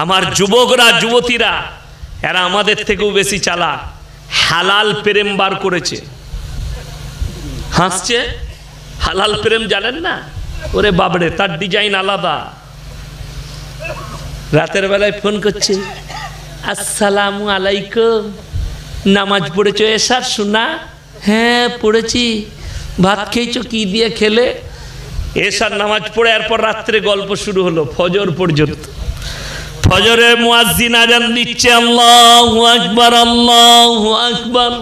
আমার যুবকরা যুবতীরা এরা আমাদের থেকেও বেশি চালাক, হালাল প্রেম বার করেছে। হাসছে, হালাল প্রেম জানেন না? ওরে বাবরে, তার ডিজাইন আলাদা। রাতের বেলায় ফোন করছে, আসসালামু আলাইকুম, নামাজ পড়েছো এশার শোনা? হ্যাঁ পড়েছি। ভাত খেয়েছো? কি দিয়ে খেলে? এশার নামাজ পড়ে এরপর রাত্রে গল্প শুরু হলো ফজর পর্যন্ত। ফজরে মুয়াজ্জিন আজান দিচ্ছে, আল্লাহু আকবার আল্লাহু আকবার।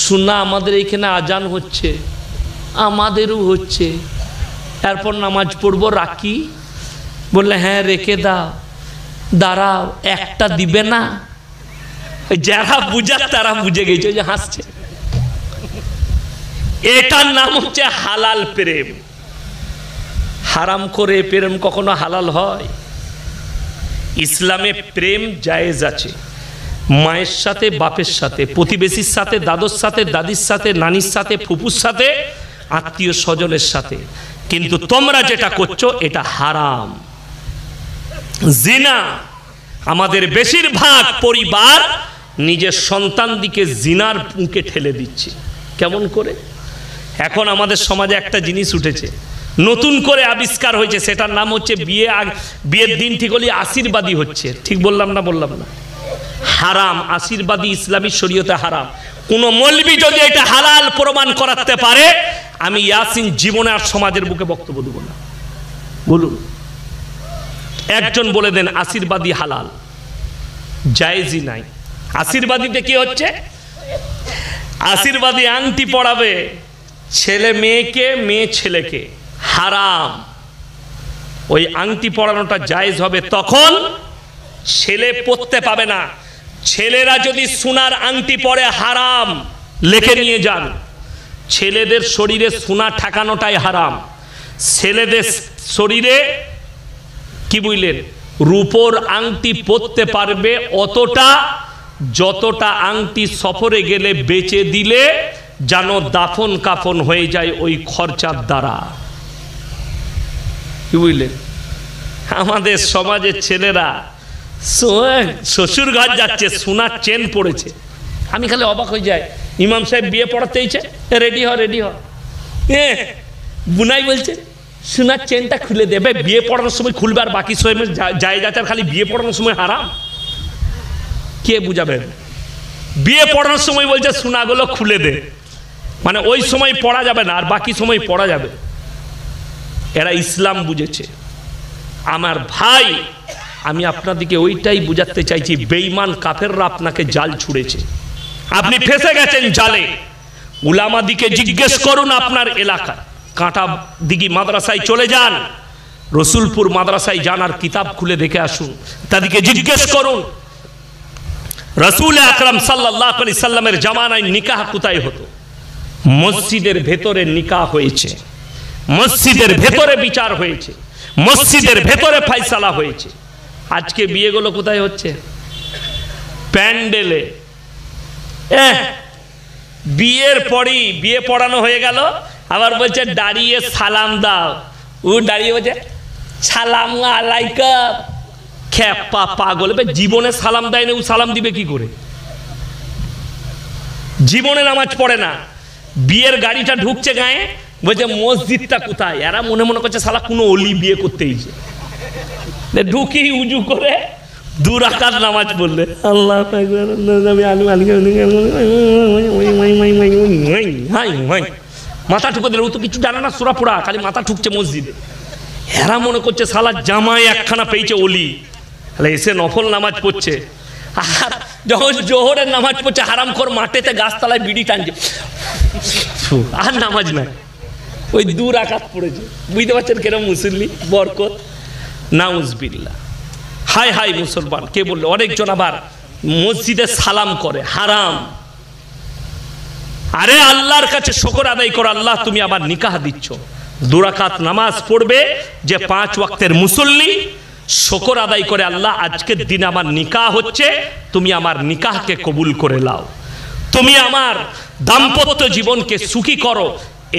শোনা আমাদের এইখানে আজান হচ্ছে, আমাদেরও হচ্ছে। এরপর নামাজ পড়বো, রাখি? বললে হ্যাঁ রেখে দাও। দাঁড়াও, একটা দিবে না? যারা বুঝার তারা বুঝে গেছে, যে হাসছে। এটার নাম হচ্ছে হালাল প্রেম। হারাম করে প্রেম কখনো হালাল হয়? ইসলামে প্রেম জায়েজ আছে, মায়ের সাথে, বাপের সাথে, প্রতিবেশীর সাথে, দাদুর সাথে, দাদির সাথে, নানির সাথে, ফুপুর সাথে, আত্মীয় স্বজনের সাথে। কিন্তু তোমরা যেটা করছো এটা হারাম, জিনা। আমাদের বেশিরভাগ পরিবার নিজের সন্তান দিকে জিনার মুখে ঠেলে দিচ্ছে। কেমন করে? এখন আমাদের সমাজে একটা জিনিস উঠেছে, নতুন করে আবিষ্কার হয়েছে, সেটার নাম হচ্ছে বিয়ের দিন ঠিক হলে আশীর্বাদী হচ্ছে। ঠিক বললাম না? বললাম না? হারাম। আশীর্বাদী ইসলামী শরীয়তে হারাম। কোন মৌলবি যদি এটা হালাল প্রমাণ করাতে পারে, আমি ইয়াসিন জীবনে আর সমাজের বুকে বক্তব্য দেব না। বলুন, একজন বলে দেন আশীর্বাদী হালাল, জায়েজই নাই। আশীর্বাদীতে কি হচ্ছে? আশীর্বাদী আংটি পড়াবে ছেলে মেয়েকে, মেয়ে ছেলেকে, হারাম। ওই আংটি পড়ানোটা জায়েজ হবে তখন ছেলে পড়তে পাবে না। ছেলেরা যদি সোনার আংটি পরে হারাম, লিখে নিয়ে যান। ছেলেদের শরীরে সোনা ঠাকানোটাই হারাম। ছেলেদের শরীরে কি বুঝলেন, রূপোর আংটি পরতে পারবে অতটা, যতটা আংটি সফরে গেলে বেচে দিলে যেন দাফন কাফন হয়ে যায় ওই খরচার দ্বারা। কি বুঝলেন? আমাদের সমাজের ছেলেরা শ্বশুর ঘর যাচ্ছে, সোনার চেন পড়েছে। আমি খালি অবাক হয়ে যাই, ইমাম সাহেব বিয়ে পড়াতেইছে, রেডি হ রেডি হ, বুনাই বলছে সোনার চেনটা খুলে দেবে। বিয়ে পড়ানোর সময় খুলবে আর বাকি সময় যায় যাচ্ছে, খালি বিয়ে পড়ানোর সময় হারাম। কে বুঝাবেন? বিয়ে পড়ানোর সময় বলছে সোনাগুলো খুলে দে, মানে ওই সময় পড়া যাবে না আর বাকি সময় পড়া যাবে। এরা ইসলাম বুঝেছে। আমার ভাই, আমি আপনাদেরকে ওইটাই বুঝাতে চাইছি, বেঈমান কাফেররা আপনাকে জাল ছুড়েছে, আপনি ফেসে গেছেন জালে। উলামা দিকে জিজ্ঞেস করুন, আপনার এলাকায় কাঁটা দিঘি মাদ্রাসায় চলে যান, রসুলপুর মাদ্রাসায় যান আর কিতাব খুলে দেখে আসুন। তাদেরকে জিজ্ঞেস করুন রাসূল আকরাম সাল্লাল্লাহু আলাইহি সাল্লামের জামানায় নিকাহ কোথায় হতো? মসজিদের ভেতরে নিকাহ হয়েছে, মসজিদের ভেতরে বিচার হয়েছে, মসজিদের ভেতরে ফয়সালা হয়েছে। আজকে বিয়েগুলো কোথায় হচ্ছে? প্যান্ডেলে। বিয়ের পরই বিয়ে পড়ানো হয়ে গেল, আবার বলছে দাঁড়িয়ে সালাম দাও। ও দাঁড়িয়ে বলছে সালাম আলাইকুম। খেপা পাগল, জীবনে সালাম দেয় না, ও সালাম দিবে কি করে? জীবনে নামাজ পড়ে না। বিয়ের গাড়িটা ঢুকছে গায়ে, বলছে মসজিদটা কোথায়? এরা মনে মনে করছে শালা কোনো অলি বিয়ে করতে এসেছে। ঢুকি উজু করে 2 রাকাত নামাজ পড়লে আল্লাহ মাথা ঠুকে দিল। ও তো কিছু জানে না সূরা পড়া, খালি মাথা ঠুকছে মসজিদে। এরা মনে করছে শালা জামাই একখানা পেয়েছে অলি, এসে নফল নামাজ পড়ছে। আর যখন জোহরের নামাজ পড়ছে, হারামখোর মাঠেতে গাছতলায় বিড়ি টানছে, আর নামাজ নাই, ওই 2 রাকাত পড়েছে। বুঝতে পারছেন কেরম মুসল্লি বরকত? নাউজুবিল্লাহ। হাই হাই মুসলমান, কে বললো? অনেকজন আবার মসজিদে সালাম করে, হারাম। আরে আল্লাহর কাছে শুকর আদায় করো, আল্লাহ তুমি আবার নিকাহ দিচ্ছ। 2 রাকাত নামাজ পড়বে যে 5 ওয়াক্তের মুসল্লি, শুকর আদায় করে আল্লাহ আজকের দিন আমার নিকাহ হচ্ছে, তুমি আমার নিকাহকে কবুল করে নাও, তুমি আমার দাম্পত্য জীবনকে সুখী করো।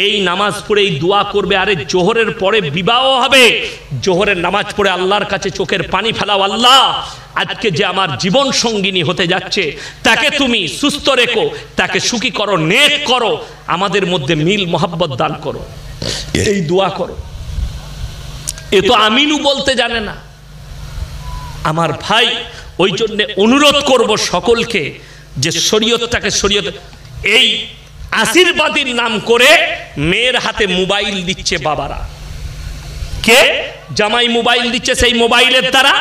এই নামাজ পড়ে এই দোয়া করবে, আরে জোহরের পরে বিবাহ হবে, জোহরের নামাজ পড়ে আল্লাহর কাছে চোখের পানি ফেলাও, আল্লাহ আজকে যে আমার জীবন সঙ্গিনী হতে যাচ্ছে তাকে তুমি সুস্থ রেখো, তাকে সুখী করো, নেক করো, আমাদের মধ্যে মিল মোহাব্বত দান করো, এই দোয়া করো। এ তো আমিনু বলতে জানে না আমার ভাই। ওই জন্য অনুরোধ করব সকলকে যে শরীয়তটাকে শরীয়ত, এই আশীর্বাদের নাম করে মেয়ের হাতে মোবাইল দিচ্ছে বাবারা, কে জামাই মোবাইল দিচ্ছে, সেই মোবাইলের দ্বারা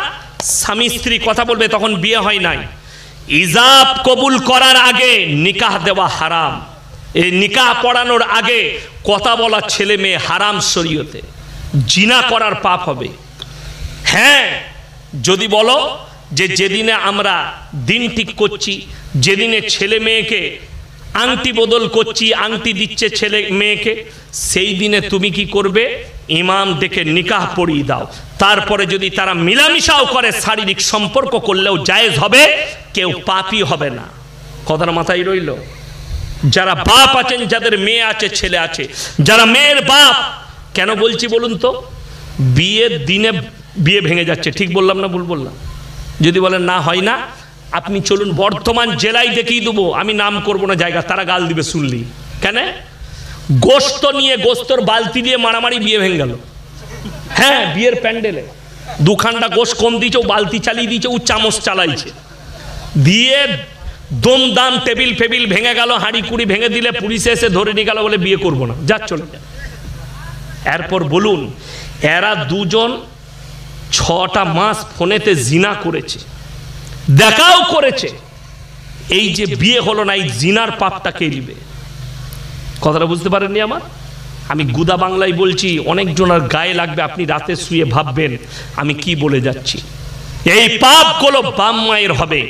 স্বামী স্ত্রী কথা বলবে, তখন বিয়ে হয় নাই। ইজাব কবুল করার আগে নিকাহ দেওয়া হারাম, এই নিকাহ পড়ানোর আগে কথা বলা ছেলে মেয়ে হারাম শরীয়তে, জিনা করার পাপ হবে। হ্যাঁ, যদি বলো যে যেদিনে আমরা দিন ঠিক করছি, যেদিনে ছেলে মেয়েকে আংটি বদল করছি, আংটি দিচ্ছে ছেলে মেয়েকে, সেই দিনে তুমি কি করবে, ইমাম ডেকে নিকাহ পড়িয়ে দাও। তারপরে যদি তারা মিলামিশাও করে, শারীরিক সম্পর্ক করলেও জায়েজ হবে, কেউ পাপী হবে না। কথাটা মাথায় রইল? যারা বাপ আছেন, যাদের মেয়ে আছে, ছেলে আছে, যারা মেয়ের বাপ, কেন বলছি বলুন তো, বিয়ের দিনে বিয়ে ভেঙে যাচ্ছে, ঠিক বললাম না ভুল বললাম? যদি বলেন না হয় না, আপনি চলুন বর্ধমান জেলায় দেখিয়ে দেবো, আমি নাম করব না জায়গা, তারা গাল দিবে শুনলি। কেন? গোস্ত নিয়ে, গোস্তর বালতি দিয়ে মারামারি, বিয়ে ভেঙে গেল। হ্যাঁ, বিয়ের প্যান্ডেলে দুখানটা গোস্ত কম দিয়েছে, ও বালতি চালিয়ে দিয়েছে, ও চামচ চালাইছে, দিয়ে দমদাম টেবিল ফেবিল ভেঙে গেল, হাঁড়ি কুড়ি ভেঙে দিলে পুলিশে এসে ধরে নিয়ে গেল, বলে বিয়ে করবো না, যা চলে যা। এরপর বলুন, এরা দুজন 6টা মাস ফোনেতে জিনা করেছে, দেখাও করেছে, এই যে বিয়ে হলো না, এই জিনার পাপটা কে নিবে? কথাটা বুঝতে পারেননি আমার? আমি গুদা বাংলায় বলছি, অনেকজনের গায়ে লাগবে, আপনি রাতে শুয়ে ভাববেন আমি কি বলে যাচ্ছি। এই পাপগুলো বাপ মায়ের হবে,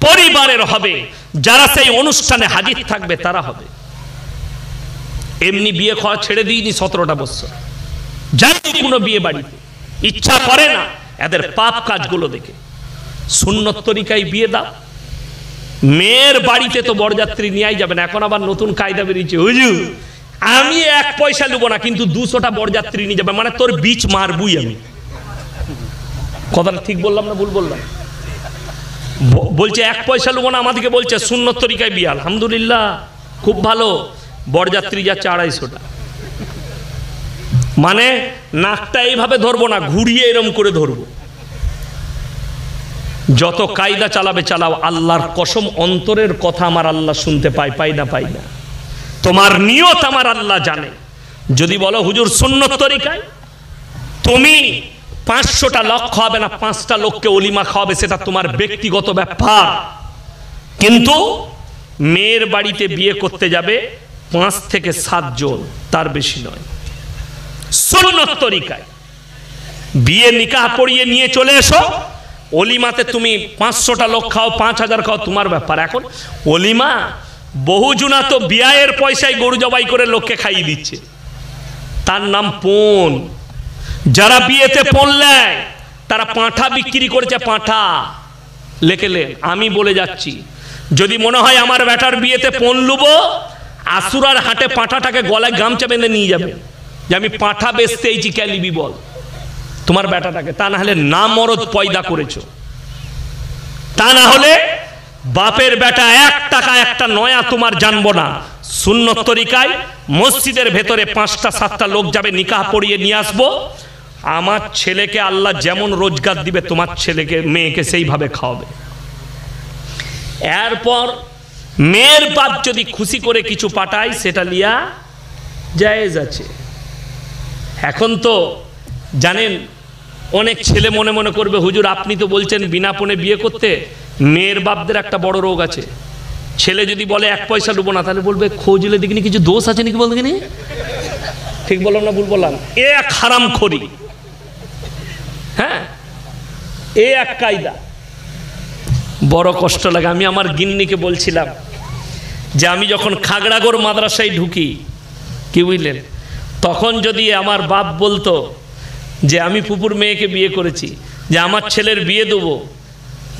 পরিবারের হবে, যারা সেই অনুষ্ঠানে হাজির থাকবে তারা হবে। এমনি বিয়ে খাওয়া ছেড়ে দিইনি 17টা বছর, যাইনি কোনো বিয়ে বাড়িতে, ইচ্ছা করে না, এদের পাপ কাজগুলো দেখে। সুন্নত তরিকায় বিয়ে দাও, মেয়ের বাড়িতে তো বরযাত্রী নিয়েই যাবেন। এখন আবার নতুন কায়দা বেরিয়েছে, হুজুর আমি 1 পয়সা নেবো না, কিন্তু 200টা বরযাত্রী নিয়ে যাবে, মানে তোর বীজ মারবুই আমি। কথাটা ঠিক বললাম না ভুল বললাম? বলছে 1 পয়সা নেবো না, আমাদেরকে বলছে সুন্নত তরিকায় বিয়ে। আলহামদুলিল্লাহ, খুব ভালো, বরযাত্রী যাচ্ছে 250টা। মানে নাকটা এইভাবে ধরবো না, ঘুরিয়ে এরম করে ধরবো। যত কায়দা চালাবে চালাও, আল্লাহর কসম অন্তরের কথা আমার আল্লাহ শুনতে পাই না, তোমার নিয়ত আমার আল্লাহ জানে। যদি বলো হুজুর সুন্নত তরিকায় তুমি 500টা লোক খাওয়াবে না, 5টা লোককে ওলিমা খাওয়াবে, সেটা তোমার ব্যক্তিগত ব্যাপার, কিন্তু মেয়ের বাড়িতে বিয়ে করতে যাবে 5 থেকে 7 জন, তার বেশি নয়। সুন্নত তরিকায় বিয়ে নিকাহ পড়িয়ে নিয়ে চলে এসো, অলিমাতে তুমি 500টা লোক খাও, 5000 খাও, তোমার ব্যাপার। এখন অলিমা বহুজনা তো বিয়ের পয়সায় গরু জবাই করে লোককে খাইয়ে দিচ্ছে, তার নাম পণ। যারা বিয়েতে পণ নেয় তারা পাঁঠা বিক্রি করেছে, পাঁঠা লেখেলে। আমি বলে যাচ্ছি, যদি মনে হয় আমার বেটার বিয়েতে পণ লুবো, আসুরার হাটে পাঁঠাটাকে গলায় গামছা বেঁধে নিয়ে যাবে, যে আমি পাঁঠা বেচতে এইছি, ক্যালিবি বল তোমার বেটাটাকে। তা না হলে না মরদ পয়দা করেছো, তা না হলে বাপের বেটা 1 টাকা একটা নয়া তোমার জানবো না। সুন্নত তরিকায় মসজিদের ভেতরে 5টা 7টা লোক যাবে, নিকাহ পড়িয়ে নিয়ে আসবো। আমার ছেলেকে আল্লাহ যেমন রোজগার দিবে, তোমার ছেলেকে মেয়েকে সেইভাবে খাওয়াবে। এরপর মেয়ের বাপ যদি খুশি করে কিছু পাঠায়, সেটা লিয়া জায়েজ আছে। এখন তো জানেন, অনেক ছেলে মনে মনে করবে হুজুর আপনি তো বলছেন বিনা পণে বিয়ে করতে, মেয়ের বাপদের একটা বড় রোগ আছে। ছেলে যদি বলে 1 পয়সা নেবো না, তাহলে বলবে খোঁজলে দেখিনি কিছু দোষ আছে নাকি, বলতে কিনি। ঠিক বললাম না ভুল বললাম? এ এক হারাম খড়ি, হ্যাঁ, এ এক কায়দা। বড় কষ্ট লাগে। আমি আমার গিন্নিকে বলছিলাম যে আমি যখন খাগড়াগড় মাদ্রাসায় ঢুকি, কি বুঝলেন, তখন যদি আমার বাপ বলতো যে আমি ফুপুর মেয়েকে বিয়ে করেছি, যে আমার ছেলের বিয়ে দেবো,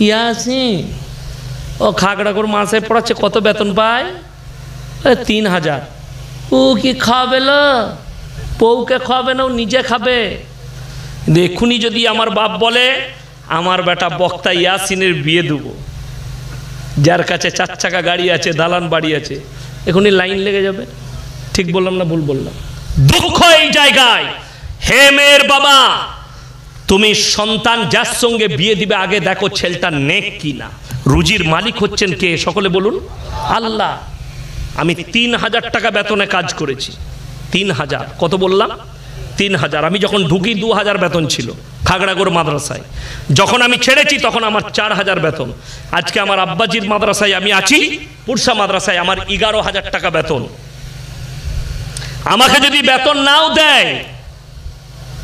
ইয়াসিন ও খাগড়াগড় মাসে পড়াচ্ছে, কত বেতন পায়? 3000। ও কি খাবে না, বউকে খাবে না, ও নিজে খাবে। এক্ষুনি যদি আমার বাপ বলে আমার বেটা বক্তা ইয়াসিনের বিয়ে দেবো, যার কাছে 4 চাকা গাড়ি আছে, দালান বাড়ি আছে, এখনই লাইন লেগে যাবে। ঠিক বললাম না ভুল বললাম? দুঃখ এই জায়গায়, হে মেয়ের বাবা, তুমি সন্তান যার সঙ্গে বিয়ে দিবে আগে দেখো ছেলেটা নেক কিনা। রুজির মালিক হচ্ছেন কে? সকলে বলুন আল্লাহ। আমি 3000 টাকা বেতনে কাজ করেছি। 3000, কত বললাম? 3000। আমি যখন ঢুকি 2000 বেতন ছিল খাগড়াগড় মাদ্রাসায়। যখন আমি ছেড়েছি তখন আমার 4000 বেতন। আজকে আমার আব্বাজির মাদ্রাসায় আমি আছি, পুরসা মাদ্রাসায় আমার 11000 টাকা বেতন। আমাকে যদি বেতন নাও দেয়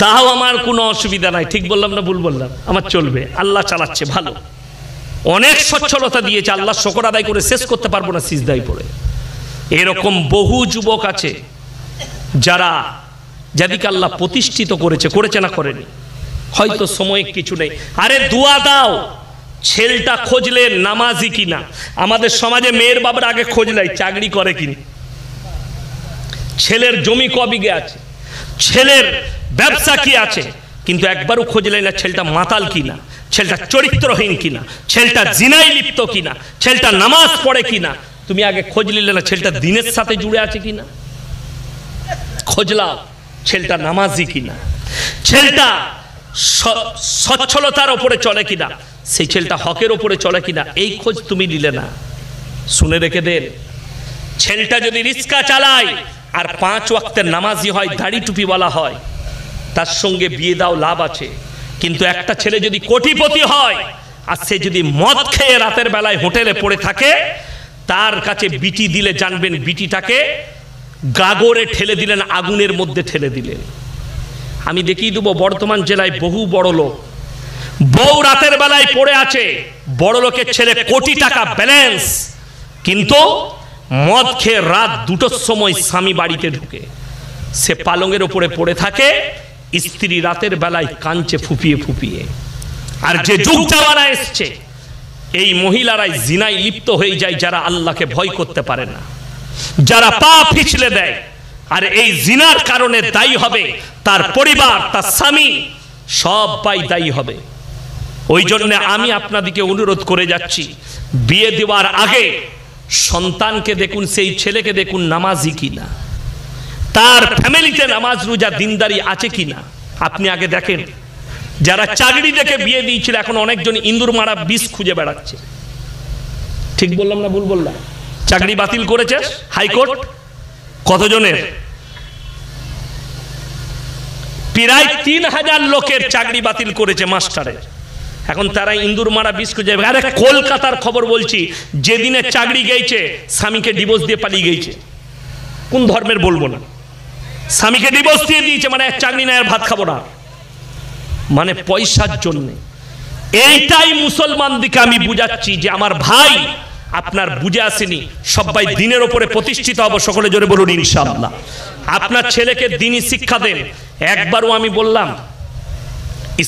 তাও আমার কোনো অসুবিধা নাই। ঠিক বললাম না ভুল বললাম? আমার চলবে, আল্লাহ চালাচ্ছে ভালো। অনেক সচ্ছলতা দিয়েছে, আল্লাহ শুকর আদায় করে শেষ করতে পারবো না সিজদায় পড়ে। এরকম বহু যুবক আছে যারা, যাদেরকে আল্লাহ প্রতিষ্ঠিত করেছে না করেনি, হয়তো সময় কিছু নেই। আরে দোয়া দাও, ছেলেটা খোঁজলেন নামাজি কিনা। আমাদের সমাজে মেয়ের বাবার আগে খোঁজ নেয় চাকরি করে কিনা, ছেলের জমি ক বিঘে আছে, ছেলের ব্যবসা কি আছে, কিন্তু একবারও খোঁজ নেয় না ছেলেটা মাতাল কিনা, ছেলেটা চরিত্রহীন কিনা, ছেলেটা জিনায় লিপ্ত কিনা, ছেলেটা নামাজ পড়ে কিনা। তুমি আগে খোঁজ নিলে না ছেলেটা দিনের সাথে জুড়ে আছে কিনা? খোঁজলাও ছেলেটা নামাজি কিনা, ছেলেটা সচ্ছলতার ওপরে চলে কিনা, সেই ছেলেটা হকের ওপরে চলে কিনা, এই খোঁজ তুমি নিলে না। শুনে রেখে দেন, ছেলেটা যদি রিক্সা চালায় আর 5 ওয়াক্তের নামাজি হয়, দাড়ি টুপিওয়ালা হয়, তার সঙ্গে বিয়ে দাও, লাভ আছে। কিন্তু একটা ছেলে যদি কোটিপতি হয় আর সে যদি মদ খেয়ে রাতের বেলায় হোটেলে পড়ে থাকে, তার কাছে বিটি দিলে জানবেন বিটিটাকে গাগরে ঠেলে দিলেন, আগুনের মধ্যে ঠেলে দিলেন। আমি দেখিয়ে দেবো বর্ধমান জেলায় বহু বড় লোক, বউ রাতের বেলায় পড়ে আছে, বড় লোকের ছেলে কোটি টাকা ব্যালেন্স, কিন্তু মদ খেয়ে রাত 2টোর সময় স্বামী বাড়িতে ঢুকে, সে পালঙের ওপরে পড়ে থাকে, স্ত্রী রাতের বেলায় কাঁদছে ফুপিয়ে ফুপিয়ে। আর যে যুগ জামানা এসছে, এই মহিলারাই জিনায় লিপ্ত হয়ে যায়, যারা আল্লাহকে ভয় করতে পারে না, যারা পা পিছলে দেয়। আর এই জিনার কারণে দায়ী হবে তার পরিবার, তার স্বামী, সবাই দায়ী হবে। ওই জন্য আমি আপনাদেরকে অনুরোধ করে যাচ্ছি, বিয়ে দেওয়ার আগে সন্তানকে দেখুন, সেই ছেলেকে দেখুন নামাজি কিনা, তার ফ্যামিলিতে নামাজ রোজা দিনদারি আছে কিনা আপনি আগে দেখেন। যারা চাকরি দেখে বিয়ে দিয়েছিল এখন অনেকজন ইন্দুর মারা বিষ খুঁজে বেড়াচ্ছে। ঠিক বললাম না ভুল বললাম? চাকরি বাতিল করেছে হাইকোর্ট। কতজনের? প্রায় 3000 লোকের চাকরি বাতিল করেছে মাস্টারের। এখন তারা ইন্দুর মারা বিষ খুঁজে। আরে কলকাতার খবর বলছি, যেদিনে চাকরি গেছে স্বামীকে ডিভোর্স দিয়ে পালিয়ে গেছে। কোন ধর্মের বলবো না, স্বামীকে ডিভোর্স দিয়ে দিয়েছে, মানে চাকরি নাই আর ভাত খাবো না, মানে পয়সার জন্য। এইটাই মুসলমানদিকে আমি বুঝাচ্ছি যে আমার ভাই আপনার বুঝে আসেনি, সবাই দিনের ওপরে প্রতিষ্ঠিত হব। সকলে জোরে বলুন ইনশাআল্লাহ। আপনার ছেলেকে দ্বীনি শিক্ষা দেন। একবারও আমি বললাম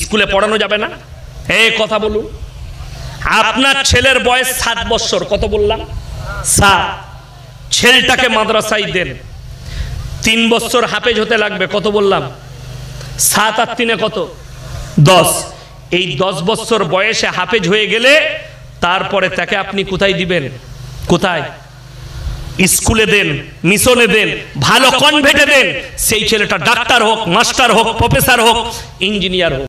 স্কুলে পড়ানো যাবে না, এই কথা বলুন। আপনার ছেলের বয়স 7 বছর, কত বললাম? 7। ছেলেটাকে মাদ্রাসায় দেন, 3 বছর হাফেজ হতে লাগবে, কত বললাম? 7 আর 3 কত? 10। এই 10 বছর বয়সে হাফেজ হয়ে গেলে তারপরে তাকে আপনি কোথায় দিবেন? কোথায়? স্কুলে দেন, মিশনে দেন, ভালো কনভেন্টে দেন। সেই ছেলেটা ডাক্তার হোক, মাস্টার হোক, প্রফেসর হোক, ইঞ্জিনিয়ার হোক।